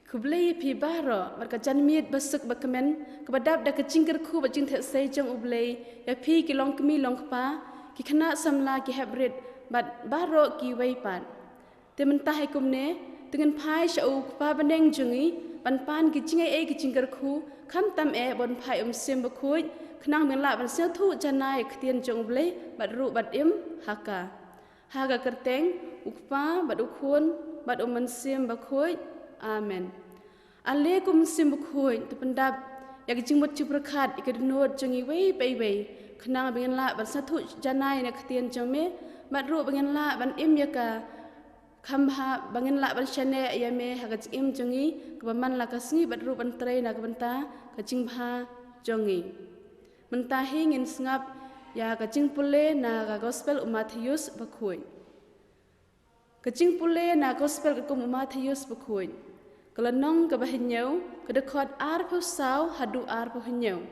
Kublai pi baro marka janmiet basuk bakamen kebadap da kecingker ku bacing tek sei jong ublai ya pi ki long kemi long kpa ki kena samla ki hebrit bat baro ki weipat te mentah ikumne dengan pai shau kpa baneng jungi pan ki cingai e ki cingker ku kam tam e bon pai sim bakuj kenang men la ban sel thu janai ktien jong ublai bat ru bat im haga kerteng ukpa bat ukhun bat sim bakuj. Amen. Alaikum simbukhoy tu pendap yak jingmut cibrakat ikadnot jangi wei wei kenang bengen la ban satu janai na ktien jame matru bengen la ban im yaka khamha bengen la ban shane yame haga im jangi kebaman la kasngi batru ban trai na kebenta kajingbha jangi mentahi ngin sngap ya kajing pule na gospel Mattheus bakhoy kajing pule na gospel kum Mattheus bakhoy kelenong kebahinyau kedekot arpu sau hadu arpu hinyau.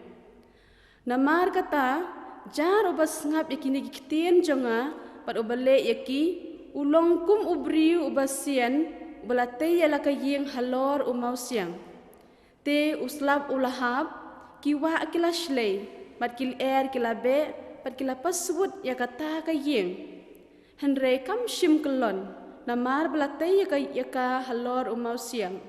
Namar kata jar ubas ngap yakini kitien jonga pat ubale yaki ulong kum ubriu ubasian ubalate yala kayeng halor umau siang. Te uslap ulahab kiwa akila shlei mat kil kila be pat kila paswut yakata kayeng. Henry kam shim kelon namar balate yaka halor umau siang.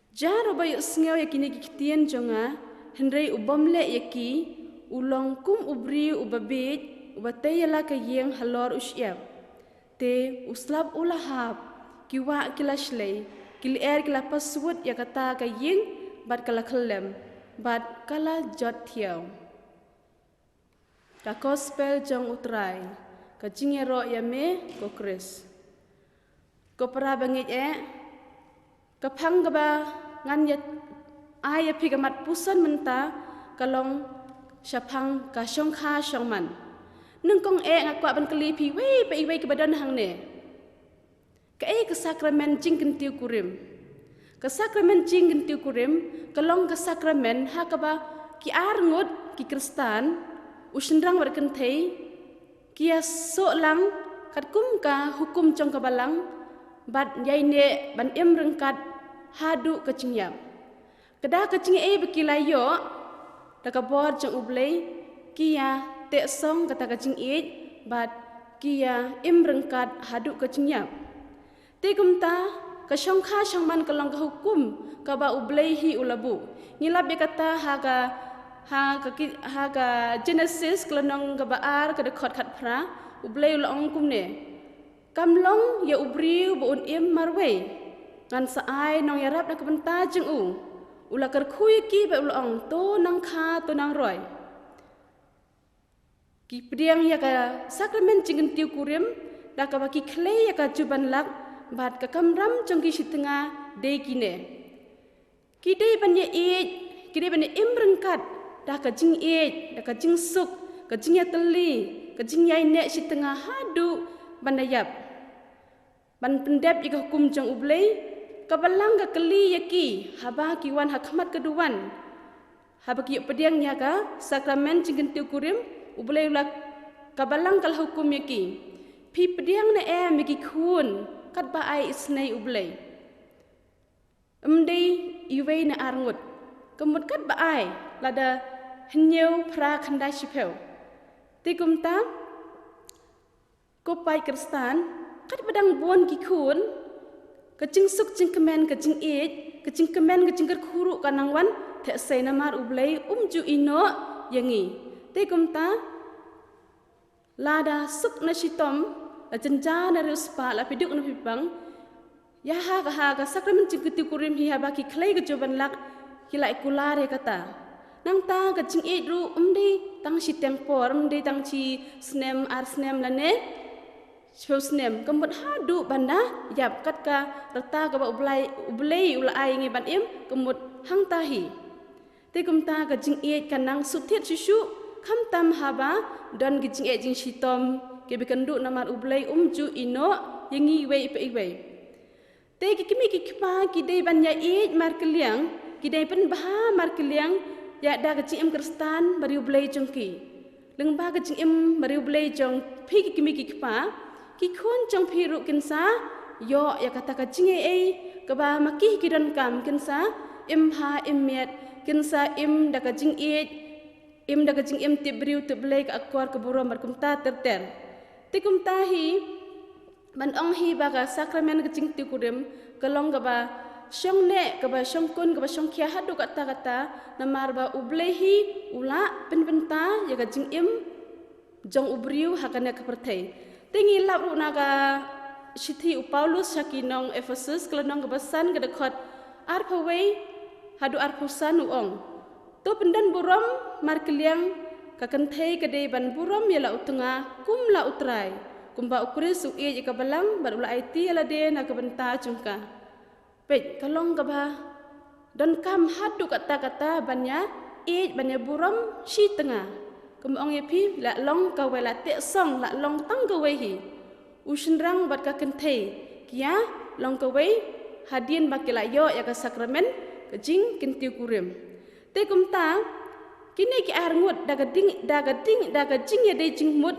Jar ubay usngaw yakini kitien jonga Henry ubomle yaki ulong kum ubri ubabit ubatay yala kayeng halor usyab te uslab ulahab kiwa kilashlay kila paswut yakata kayeng bat kala khalem bat kala jot thiaw ka gospel jong utray ka jingero yame ko Chris ko para bangit kapang gaba ngan yat ay pigamat puson menta kalong syapang ka syongkha syongman nungkong ngakwa ban kali pi wei ke badan hang ne ka sakramen jing kentiu kurim ka sakramen jing kentiu kurim kalong ka sakramen hakaba ki arngut ki kristan usnrang warken thei kia so lang kat kum ka hukum jong kabalang bat yaine ban em rengkat hadu kecingyam kedah kecing bekilayo da kabor jong ublei kia te song kata kecing bat kia em rengkat hadu kecingyam te kumta ka syongkha syongman kalong ka hukum ka ba ublei hi ulabu ngilap be kata ha Genesis kelonong ka baar ka dekot khat phra ublei ulong kumne kamlong ya ubriu boon im marwei ngan saai nong yarap na kebenta jeng ulakar kui ki ba ulong to nang kha to nang roy ki priang ya ka sakramen jing tiu kurim da ka baki khle ya ka juban lak bat ka kamram jong ki sitnga de kine ki de ban ye ki de ban imrengkat da ka jing da ka jing suk ka jing ya teli ka jing yai ne sitnga hadu bandayap ban pendep ika hukum jong ublei kabalang ka keli yaki haba kiwan hakmat keduan haba ki pediang nyaga sakramen jing tiu kurim ublei ulak kabalang kal hukum yaki pi pediang na yaki khun kat ba ai isnei ublei umdei iwei na arngut kemut kat ba ai lada henyeu pra khandai sipeu tikumta kopai kristan kat badang bon ki khun kecing suk cing kemen kecing kecing kemen kecing kerkhuru kanangwan the sei namar ublei ju ino yangi te kumta lada suk na sitom la jenja na ruspa la piduk na pipang ya ha ka sakramen cing ketiu kurim hi haba ki klei ke joban lak hilai kulare kata nang ta kecing ru tang si tempor tang si snem la ne Shosnem kembut hadu banda yap kat ka reta ka ublei ulai ngi ban im kembut hang tahi te kumta ka jing kanang suthiat susu kham tam haba don gi jing jing sitom ke bikandu namar ublei ju ino yangi wei pe wei te ki kimi ki kpa ki dei ban ya mar keliang ki dei pen bah mar keliang ya da ka jing kristan bari ublei jongki leng ba ka jing bari ublei jong phi ki kimi ki kpa ki khon jong phi ru kinsa yo ya kata ka jing kaba makih kidon kam kinsa im ha im met kinsa im daga jing im daga jing im tibriu tiblek akor keburom berkumta terter tikumta hi ban ong hi baga sakramen gajing tikurim kalong gaba syong ne gaba syong kun gaba syong kia hadu kata namar ba ublehi ula penbenta ya gajing im jong ubriu hakana kepertai tingi labru naga Shithi Paulus Shakinong Ephesus kelenong kebesan kedekot arpawai hadu arpusan uong. Tu pendan burom markeliang kakentai kedai ban burom yala utunga kum la utrai. Kumba ukuri su'i jika belang barula IT yala de na kebenta jungka. Pej kalong keba don kam hadu kata-kata banya banya burom shi tengah. Kumba ong yepi la long kawela tek song la long tang kawehi. Ushenrang bat ka kentai kia long kawai hadien bakila yo ya ka sakramen kejing kentiu kurim te kumta kini ki arngut daga jing ya dei jing mut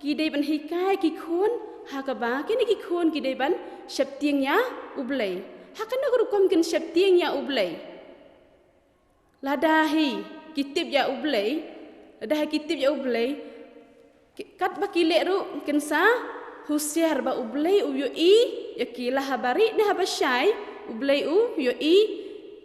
ki dei ban hikai ki khun ha ka ba kini ki khun ki dei ban septieng ya ublei ha kana guru kom kin septieng ya ublei ladahi kitip ya ublei kat bakile ru kinsa Husiar ba ublei u yoi yakila habari ne habashai ublei u yoi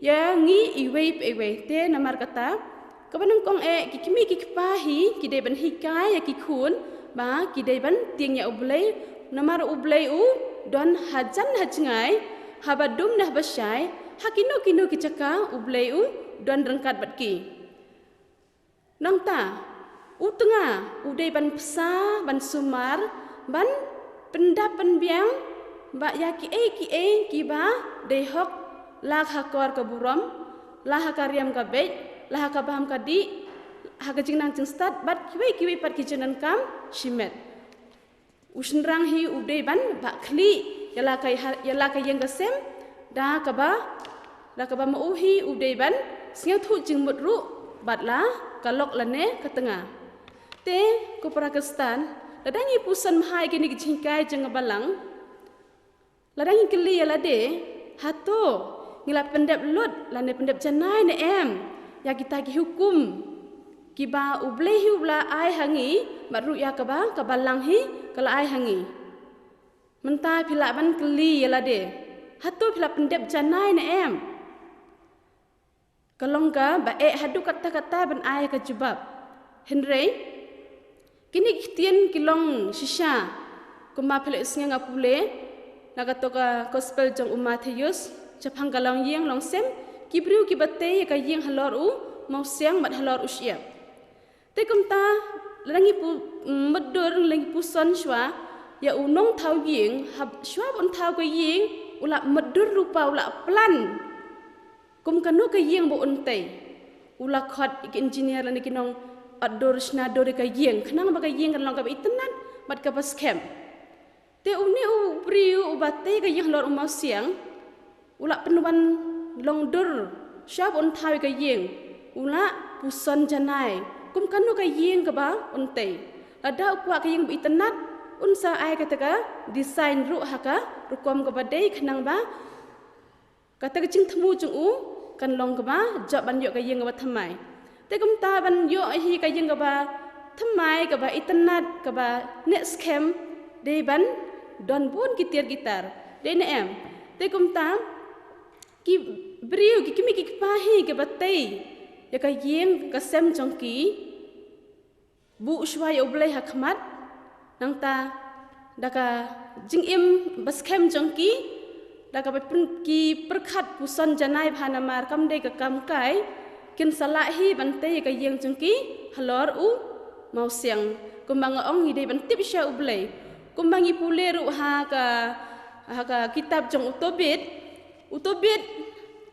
ya ngi iwei pewe te namar kata kabanang kong kikimi kikpahi kidai ban hikai ya kikun ba kidai ban tiang ya ublei namar ublei u don hajan hajngai habadum nah habashai hakino kicaka ublei u don rengkat batki nangta utenga udai ban pesa ban sumar ban pendapan biang ba ya ki ba dehok lah hakor ke burom lah hakariam ka bej lah hakabam ka di hakajing nang jing start bat kiwi pat kijenan kam shimet usnrang hi udai ban ba khli yala ka yang kasem da ka ba mau hi udai ban singa thu jing mutru bat la kalok lane ke tengah te ko Pakistan ladangi pusan mahai kini kicingkai jeng balang ladangi keli ya lade hato ngila pendap lut lane pendap janai ne ya kita ki hukum kiba ublehi ubla ai hangi maru ya kaba kabalang hi kala ai hangi mentai pila ban keli ya lade hato pila pendap janai ne kalongga ba hadu kata-kata ban ai ka jubab Henry kini kitian kilong shisha kuma pele isnga ngapule nagatoka gospel jong Matthews japang galang yeng long sem kibriu kibate ka yeng halor u mau siang mat halor usia te kumta langi pu medur langi puson shwa ya unong thau yeng hab shwa bon thau ka yeng ula medur rupa ula plan kum kanu ka yeng bo untai ula khot engineer lan kinong ador snador ka yeng khnang ba ka yeng kan long ka itenan mat ka pas kem te uni u priu ubate ka yeng lor umau siang ula penuan long dur syab on thawi ka yeng ula puson janai kum kanu ka yeng ka ba untai ada ukwa ka yeng itenan unsa ai ka taka design ru haka rukom ka badai khnang ba kata ka jing thmu chung u kan long ka ba job ban yo ka yeng ka ba thamai te kum ta ban yo hi ka yeng ka ba thamai ka ba internet ka ba net scam de ban don bun kitir gitar de ne te kum ta ki briu ki kimi ki pahi ka ba tei ya ka yeng ka sem jong ki bu shwai oblai hakmat nang ta daka jing im bas scam jong ki daka ba ki perkhat puson janai bhanamar kam de ka kam kai kin salahi bante ka yeng jengki halor u mau siang kumbang ong ide ban tip sha ublei kumbangi pule ru ha ka kitab jong utobit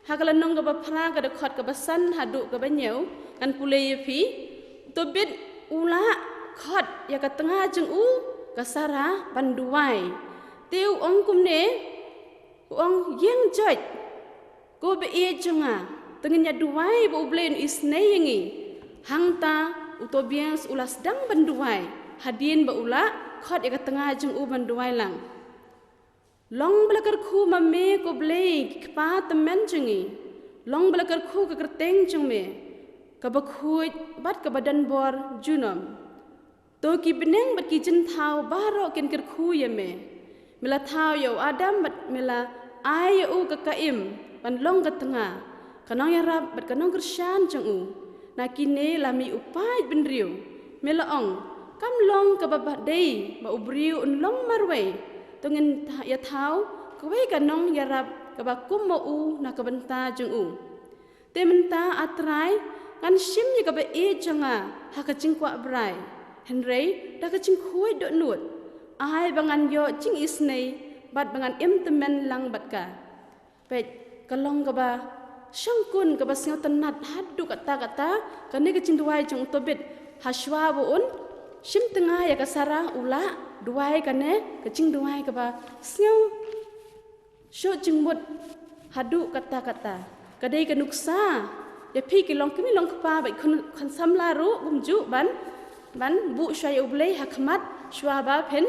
ha kala nong ka ba phra ka de khot ka basan hadu ka banyau kan pule ye phi utobit ula khot ya ka tengah jeng u ka sara banduai teu ong kumne ong yeng joj ko be e jenga tengenya duai bo blen isnei yengi hangta utobians ulas dang banduai hadien ba ula khot ya tengah jeng u banduai lang long belakar khu ma me ko blei kpa temen jengi long belakar khu ka kerteng jeng me ka ba khui bat ka badan bor junom to ki beneng bat ki jen thau baro ken ker khu ye me mela thau yo adam bat mela ai u ka kaim ban long ka tengah kanong ya rab bat kanong kershan jeng u na kine lami upai ben riu mela ong kam long ka ba dei ba ubriu un long marwe tongin ya thau ko wei kanong ya rab ka ba kum mo u na ka banta jeng u te menta atrai kan sim ye ka ba e janga ha ka jing kwa brai henrei da ka jing khoi do nut ai bangan yo jing isnei bat bangan em temen lang bat ka pe kalong ka ba sangkun ka ba sing tanat hadu kata ka ne ka jing duai jong tobit haswa bu un sim tengah ya ka sarah ula duai ka ne ka jing duai ka ba sing sho jing mut hadu kata kadai ka nuksa ya pi ki long kimi long pa ba khon samla ru gumju ban bu shai ublei hakmat shwa ba pen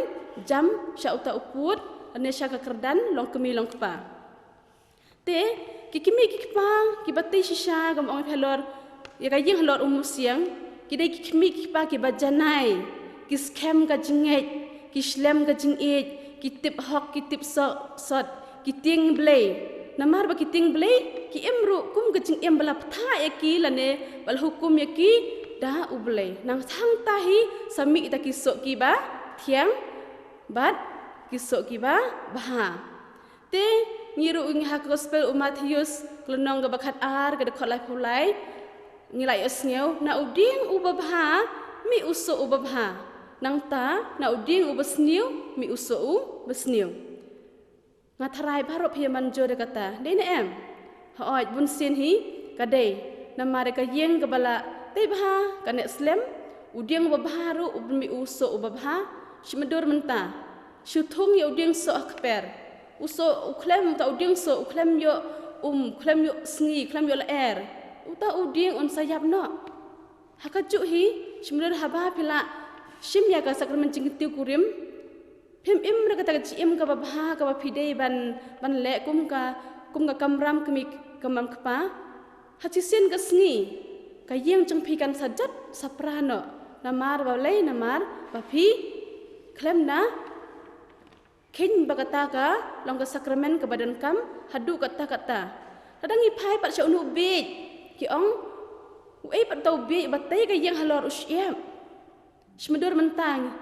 jam sha uta uput ane sha ka kerdan long kimi long pa te ki kimi ki pa ki bati shisha gam ong phelor ya ka ying halor siang ki dai ki kimi ki pa ki bajanai ki scam ka jinget ki shlem ka jinget ki tip hok ki tip sot ki ting blei namar ba ki ting blei ki emru kum ka jing em bala ptha eki lane bal hukum eki da ublei nang thang tahi sami ta ki so ki ba thiang bat ki so ki ba bha te ngiru ing ha gospel Matthews klonong ga bakhat ar ga de kholai phulai ngilai osngeu na uding ubabha mi uso ubabha nang ta na uding ubasniu mi uso u basniu ngathrai bharo phiaman jore kata dei em hoi bun sin hi kadai namare ka yeng ka bala tei bha kane slem uding ubabha ru ubmi uso ubabha shmadur menta shuthung ye uding so akper uso uklem ta uding so uklem yo klem yo sngi klem yo la er uta uding on sayap no hakaju hi shmadur haba phila shim ya ka sakramen jingtiu kurim phim im ra ka ta chi im ka ba bha ka ba phidei ban le kum ka kamram kami kamam kpa hachisin ka sngi ka yeng jang phi kan sajat saprano namar ba lei namar ba phi klem na kin bagata ka long ka sakramen ka badan kam hadu kata tadangi phai pat sha unu be ki ong ei pat tau be batai ka yeng halor usyam shmadur mentang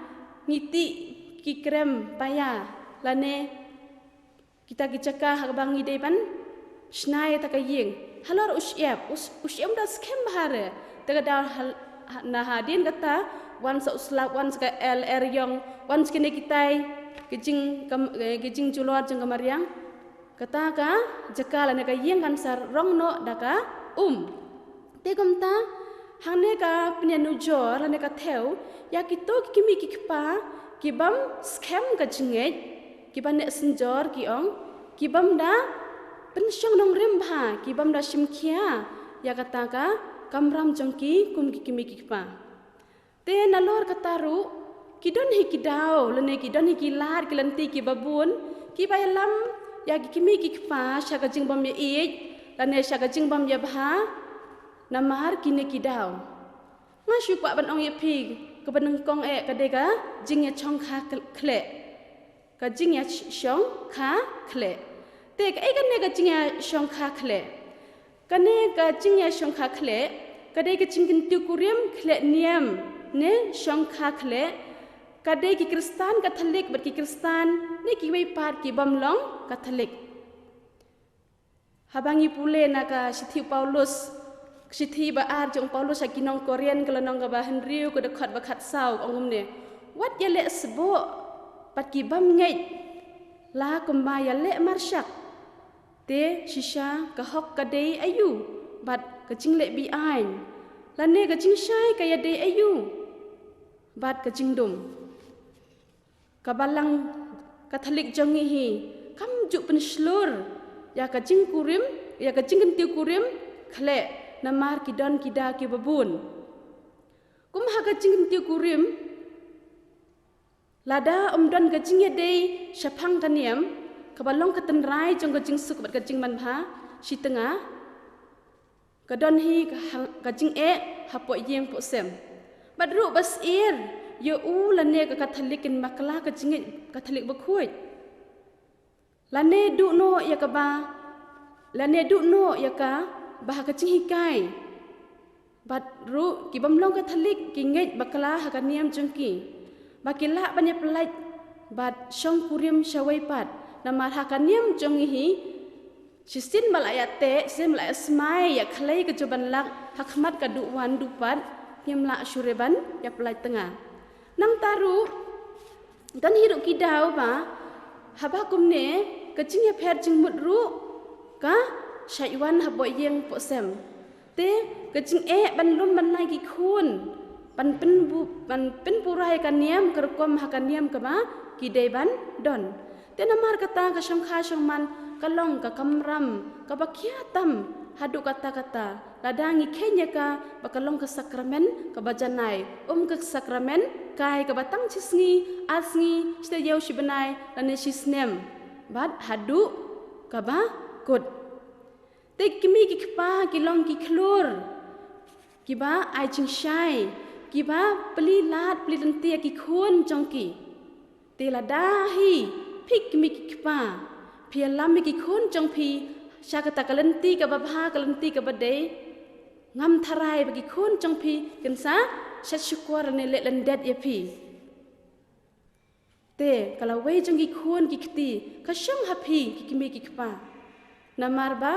ngiti ki krem paya lane kita gicaka habangi depan snai ta ka yeng halor usyam da skem bahare ta da na hadin kata wan sa uslap wan ka lr yong wan skene kitai kijing julor jeng kamariang kata ka jakala ne ka yeng kan sar rong no daka te komta hane ka pnenu jor lane ka theu ya kito kimi kikpa kibam scam ka jinget kiban ne senjor ki ong kibam da pensyong dong rembha kibam da simkhia ya kata ka kamram jongki kum kimi kikpa te nalor kataru kidon hi kidao lene kidon hi kilar kilanti ki babun ki bayalam ya kimi kikpa syaga jingbam ya ij lane syaga jingbam ya bha namar kine kidao ngasyu kwa ban ong ye phi ka banang kong e ka dega jing ya chong kha khle ka jing ya chong kha khle te ka e ka ne ka jing ya chong kha khle ka ne ka jing ya chong kha khle ka de ka jing kin tu kuriam khle niam ne chong kha khle ka de ki kristan katolik bat ki kristan ne ki wei pat ki bamlong katolik habangi pule na ka sithi Paulus sithi ba ar jong Paulus akinong Korean kalanong ka ba Henry ko dekhat bakhat sau ongum ne wat ya le sbo pat ki bam ngai la kumba ya le marshak te shisha ka hok ka dei ayu bat ka jing le bi ain la ne ka jing shai ka ya dei ayu bat ka jing dum ka balang katolik jongi hi kam ju pen slur ya ka jing kurim ya ka jing tiu kurim khle namar kidon kida ki babun kum ha ka jing tiu kurim lada don ka jing dei shapang kaniam kebalong ketenrai jong kejing suk bat kejing manbha si tengah kedon hi kejing hapo yeng po sem badru bas yo lane ka katholikin makla kejing katholik bakhuj lane du no ya ka ba lane du no ya ka bah kejing hikai badru ki bamlong katholik ki ngej bakla hakaniam jongki bakila banyak pelaj bad syong kuriam syawai pat nama hakaniam jongi sisin malayate sisin malaya smai ya khlai ke joban lak hakmat ka duwan dupat nyemla syureban ya pelaj tengah nang taru dan hidup kidau ba haba kumne kecing ya pher jing mudru ka syaiwan habo yeng po sem te kecing ban lum ban lai ki khun pan pen purai kaniam kerkom hakaniam ka ba kidai ban don te namar kata ka syong kha syong man kalong ka kamram ka bakyatam hadu kata-kata ladangi kenya ka bakalong ka sakramen ka bajanai ka sakramen kai ka batang cisngi asngi stayau shibanai lane sisnem bad hadu ka ba kod te kimi ki kpa kilong ki klur ki ba ai ching shai ki ba pli lat pli lentia ki khun jongki te ladahi phik kimi ki kpa phialam ki khun jong phi syakata kalenti ka babha kalenti ka bade ngam tharai bagi khun jong phi kensa syat syukur ne le lendet ya phi te kalau wei jong ki khun ki khti ka syang ha phi ki kimi ki kpa namar ba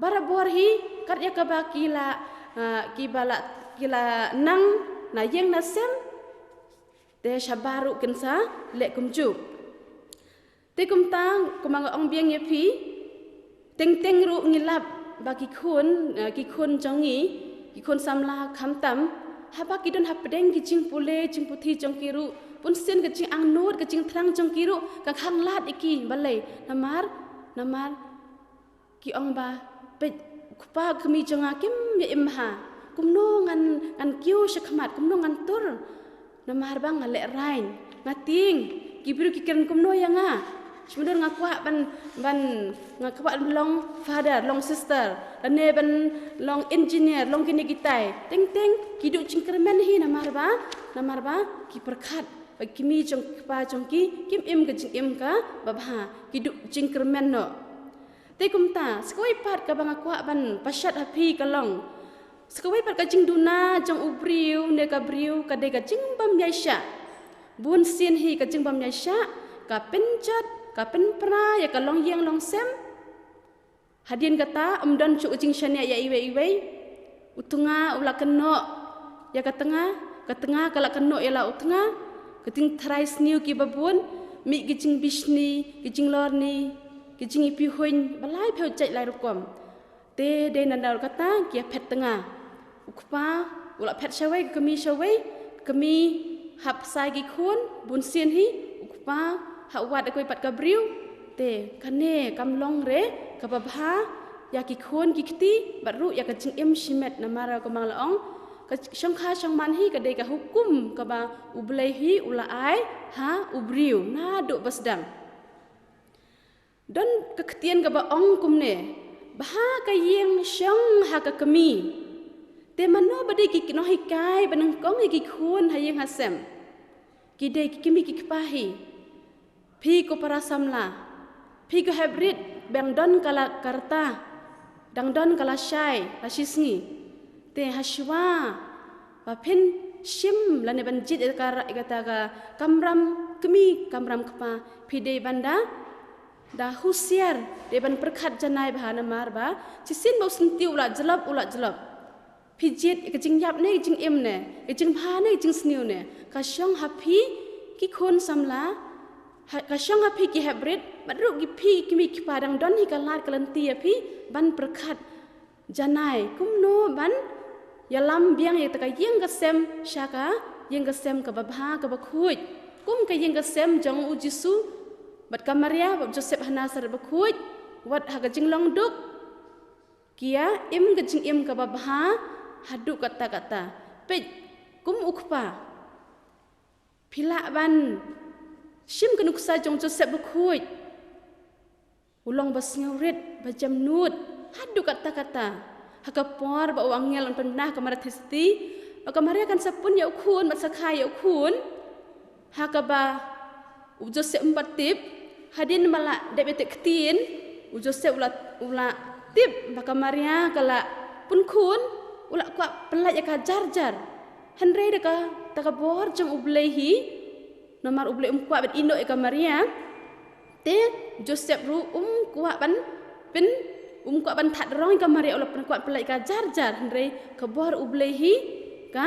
barabor hi kat ya ka ba kila ki bala kila nang na yeng na sem te syabaru kensa le kumju te kumtang kumang ong biang ya phi teng ru ngilap bagi ki khun jongi ki khun samla khamtam haba ki don hapdeng ki jing pule jing puthi jong kiru pun sen ke jing angnut ke jing thrang jong kiru ka khang lat iki balai namar ki ong ba pe kpa kami jonga kim ya imha kumno ngan kiu shakmat kumno ngan tur namar bang ale rain ngating ki biru ki keren kumno yanga sebenarnya ngakwa ban ngakwa long father long sister ane ban long engineer long kini kitai teng kidu cingkermen hi namar ba ki perkhat kimi jong pa jong ki kim im ke jing im ka babha kidu cingkermen no te kumta skoi pat ka bang akwa ban pasat hapi kalong skoi pat ka jing duna jong ubriu ne ka briu ka de ka jing bam yaisha bun sin hi ka jing bam yaisha ka penjat ka penpra ya ka long yang long sem hadin kata umdan cu jing syania ya iwe utunga ula keno ya ka tengah kala keno ya la utunga keting thrais niu ki babun mi gijing bisni gijing lorni gijing ipi hoin balai pheu chai lai rukom te de nandal kata ki phet tengah ukpa ula phet shawai kami hap sai gi khun bun sien hi ukpa hawat akoi pat kabriu te kane kamlong re kababha ya ki khon ki khti baru ya ka jing em shimet namara ko manglaong ka shangkha shangman hi ka de ka hukum ka ba ublai hi ulai ha ubriu na do basdam don ka khtian ka ba ong kumne bha ka yeng shang ha ka kami te mano bade ki no hi kai banang kong ki khon ha yeng hasem ki de ki kimi ki kpahi phi ko para samla phi ko hybrid bang don kala karta dang don kala shai la shisngi te hashwa pa phin shim lane banjit ka kata ka kamram kamram kpa phi de banda da husiar de ban perkhat janai bahana mar ba chisin bau sinti ula jalap phi jit ke jing yap ne jing em ne ke jing bha ne jing sniu ne ka shong happy ki khon samla ka syang api ki hybrid badru ki phi kimi ki padang don hi kalat kalanti api ban perkhat janai kumno ban yalam biang ye taka yeng ka sem syaka yeng ka sem ka babha ka bakhuj kum ka yeng ka sem jong u jisu bat kamaria bat joseph hanasar bakhuj wat ha ka jinglong duk kia im ka jing im ka babha hadu kata pe kum ukpa phila ban shim kanuk sa jong Joseph bakhuj ulang basngaurit bajam nut hadu kata-kata hakapor ba wangel on pernah kamara testi kamari akan sapun ya ukun mat sakai ya ukun hakaba ujose empatip hadin mala debete ketin ujose ula tip bakamaria kala pun kun ula kwa pelaj ka jar henre deka takabor jam ublehi nomor uble kwa bet indo ka maria te Joseph ru kwa ban pin kwa ban that rong ka maria ula kwa pelaj ka jar henre kabor ublehi ka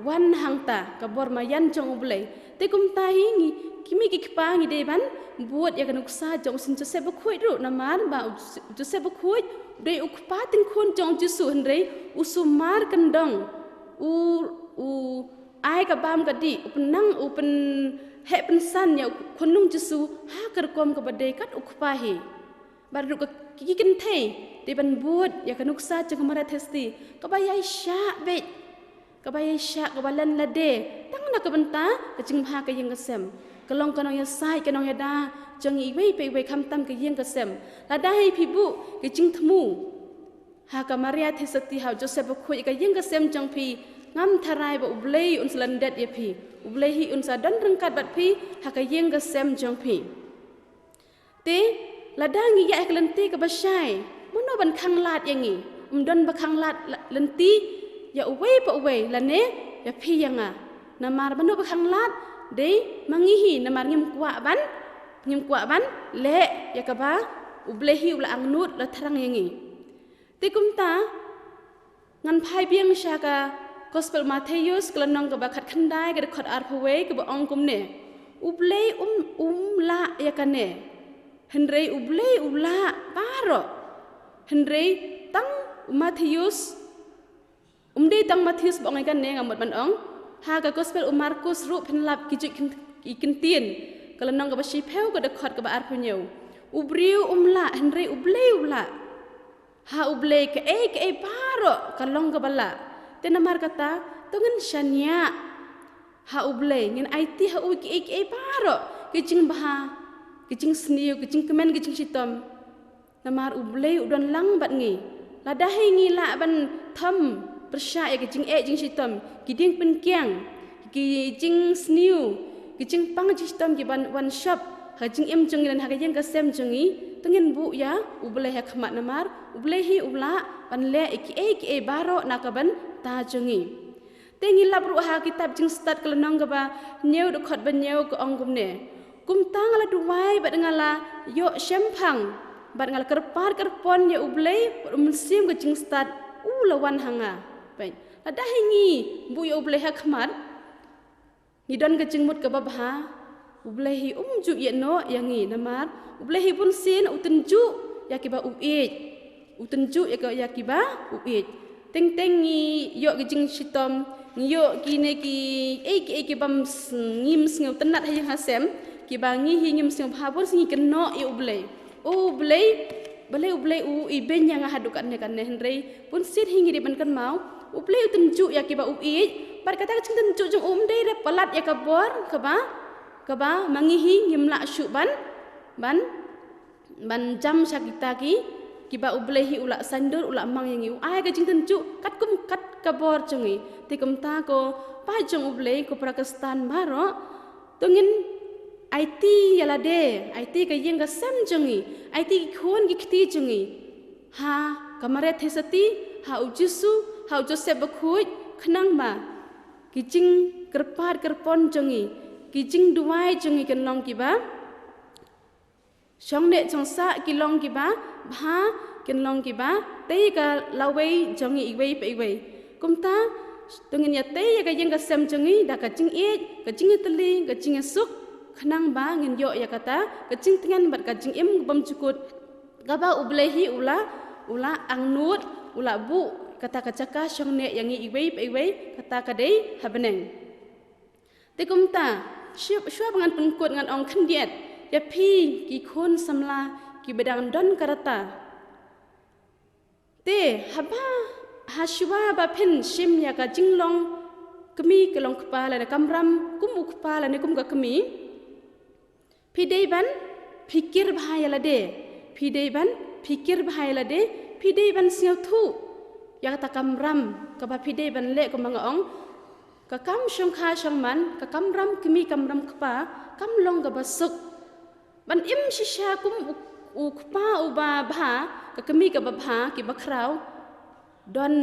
wan hangta kabor mayan jong ublei te kum tahi ngi kimi ki kpa ngi de ban buat ya kanuk sa jong sin Joseph bakhui ru namar ba Joseph bakhui de ukpa tin khon jong jisu henre usumar kendong u ai ka bam ka di upenang upen he pensan ya khonung jisu ha kar kom ka bade kat ukpa hi baru ka kikin thei de ban buat ya kanuk sa jong mara testi ka bayai sha be kabaya syak kabalan lade tang na kabenta kacing ha ka yeng kasem kalong kanong ya sai kanong ya da jong i wei pe wei kham tam ka yeng kasem lada hai phibu kacing thmu ha ka maria thesati ha Joseph khoi ka yeng kasem jong phi ngam tharai ba ublei un slandet ya phi ublei hi un sa dan rengkat bat phi ha ka yeng kasem jong phi te lada ngi ya klenti ka basai mono ban khang lat yangi don ba khang lat lenti ya uwei pa uwei lane ya pi yanga namar banu bakhang lat de mangihi namar ngim kwa ban le ya kaba ublehi ula angnut la tharang yangi tikum ta ngan phai biang syaka gospel Matthews klanong ka bakhat khandai ga khot ar phwe ka ba ong kum ne ublei la ya kane henrei ublei ula paro henrei tang Matthews Umdi tang Matthews bong ikan ne ngamut man ong ha ka gospel Markus ru phenlap kijik ikintin kalanong ka basi pheu ka dekhot ka ba ar phunyo ubriu la henry ubleu la ha uble ka e paro kalong ka bala tenamar kata tungan syania ha uble ngin IT ha u ki e paro kijing baha kijing sniu kijing kemen kijing sitom namar uble udon lang bat ngi ladahi ngi la ban tham persya ya kijing jing sitom kiding penkiang kijing sniu kijing pang jing sitom ki ban one shop ha jing em jung dan ha kijing kasem jungi tengin bu ya uble ha khmat namar uble hi ula pan le ki baro nakaban ta jungi tengi labru ha kitab jing start kelenong ka ba nyeu de khot ban nyeu ko ong gumne kum tang la duwai ba ngala yo shempang ba ngala kerpon ya uble musim ke jing start lawan hanga baik ada hingi bu ya uble ha khmat ni don ke jing mut ka babha uble hi ju ye no yangi namar uble hi pun sin utenju ya kiba utenju ya kiba teng tengi yo ke jing sitom yo kine ki bam ngim sngew tenat hayang hasem ki bangi hi ngim sngew phabon singi keno ya uble u iben yang hadukan ne kan henrei pun sit hingi di ban kan mau uble tenju ya ki ba par kata cing tenju jong de re palat ya kabor ka ba mangi hi ngim la syu ban jam sakita ki ba uble hi ula sandur ula mang yang u ai ka cing tenju kat kabor jongi tikum ta ko pa jong uble ko Pakistan maro tungin IT yala de IT ka yeng ka sam jongi IT ki khon ki khti jongi ha kamare thesati ha ujisu ha Joseph bakhuj khnang ma kijing kerpon jongi kijing duai jongi kenlong ki ba song de chongsa kilong ki ba bha kenlong ki ba te ka lawei jongi iwei pe iwei kumta tungin ya te ka yeng ka sam jongi da ka jing ka jing teli ka jing suk khnang ba ngin yo ya kata kacing tengan bat kacing em bam cukut gaba ublehi ula angnut ula bu kata kacaka syongne yangi iwei kata kadei habeneng tikumta syua bangan pengkut ngan ong khandiat ya phi ki khon samla ki bedang don karata te haba haswa ba phen sim ya ka jinglong kemi kelong kepala na kamram kum kepala ne kum ka kemi Pidei ban pikir bahaya la de pide ban pikir bahai la de pide ban siau thu ya ta kam ram ka ba pide ban le ko manga ong ka kam shong kha shong man ka kam ram kimi kam ram kpa kam long ga basuk ban im shisha kum u kpa u ba bha ka kimi ka ba bha ki ba khrau don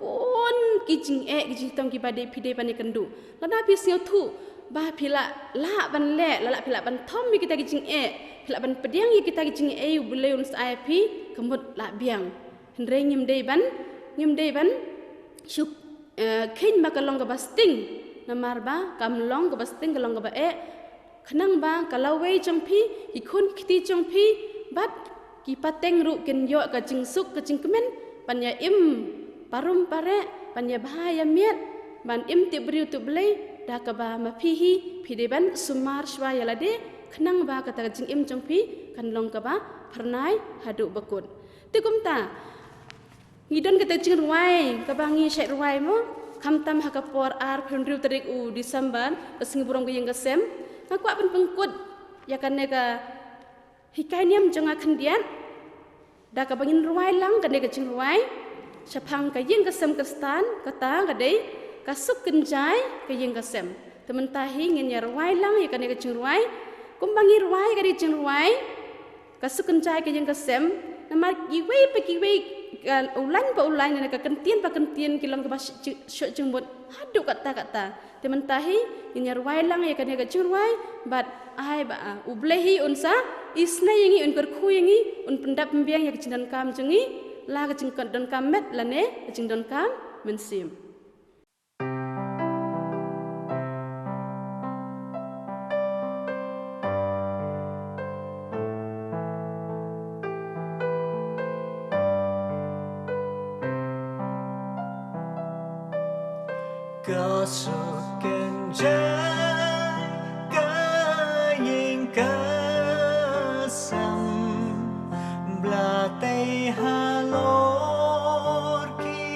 bon ki jing e ki jing tong ki ba de pide ban ni kandu la na pi siau thu ba phila la ban le la phila ban thom mi kita ki jing e phila ban pediang yi kita ki jing e u beleun sa pi kemut la biang hendre ngim dei ban syuk khin ba kalong ga basting namar ba kam long ga basting kalong ga ba e khnang ba kalawe champi ikun kiti champi bat ki pateng ru ken yo ka jing suk ka jing kemen panya im parum pare panya bahaya miat ban im ti briu tu blei da ka ba ma phihi phide ban sumar shwa yala de khnang ba ka ta jing im champi kan long ka ba pharnai hadu bakut tikum ta ngidon ka ta jing ruai ka ba ngi shet ruai mo kam tam ha ka por ar phunriu tarik u Desember asing burong yang gasem ka kwa ban pengkut ya kan ne ka hikai niam jonga khandian da ka bangin ruai lang ka ne ka jing ruai chapang ka yang gasem kristan ka ta ka dei ka suk kenjai ka yang gasem temen tahi ngin ya ruai lang ya kan ne ka jing ruai kum bangi ruai ka di jing ruai ka suk kenjai ka yang gasem namar kiwei pa kiwei ulan ne ka kentien kilong ka syok jembut hadu kata temen tahi ngin ya ruai lang ya kan ne ka jing ruai bat ai ba ublehi unsa isna yangi un kerku yangi un pendap pembiang ya kecindon kam jengi la kecingkon don kam met lane kecindon kam mensim Kasukan jai kaying kasam blatai halor ki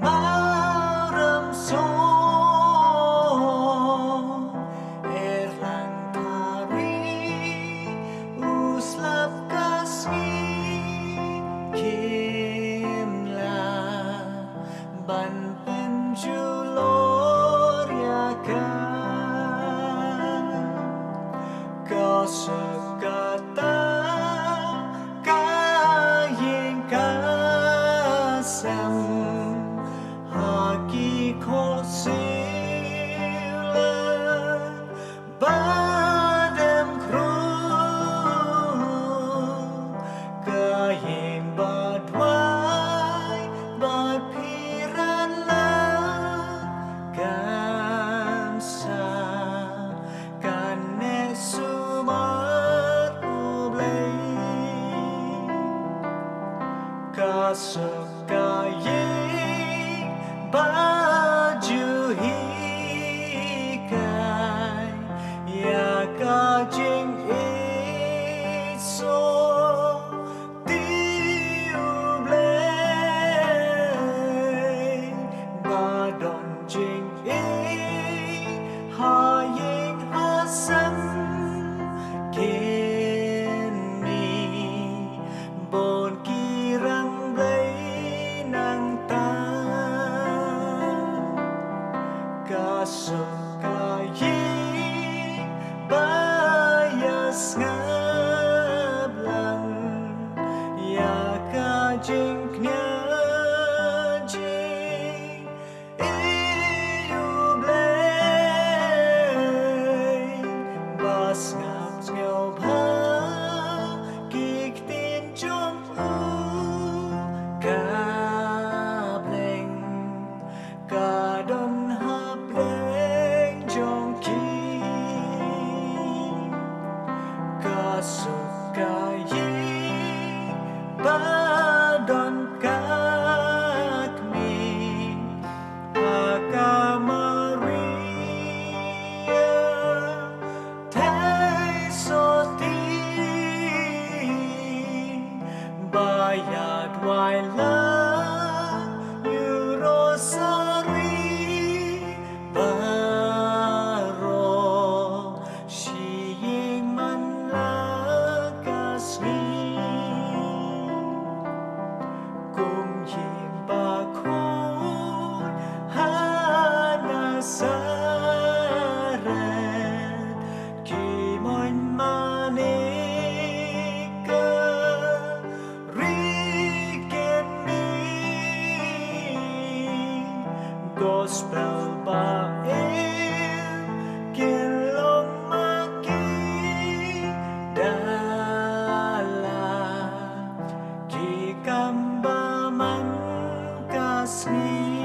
maram son erlang tari uslap kasih kimla ban Julor ya kan kau sekata kaying kasam hakiko sila badam kru kaying badwai badpiran kansa kane sumar ublei kasukaying baju hikai ya kajing iso tiublei badon jing haying asam kini bon kirang blay nang tan kasukaying bayas ngablang ya kajing knyajing ngap ngau bha kik tin chung u ka bleng ka don ha bleng gospel bain kilomaki dalam kikambaman kasih.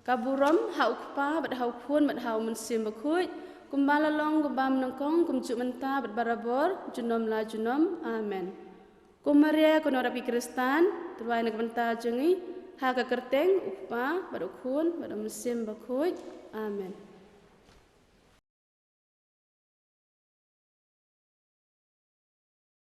Kaburam hau kpa bat hau khun bat hau mensim bakhuj kumbala long kumbam nangkong kumjuk menta bat barabor junom la junom amen. Kumaria konorapi Kristan terwai nak menta jengi ha ka kerteng ukpa bat khun bat mensim bakhuj amen.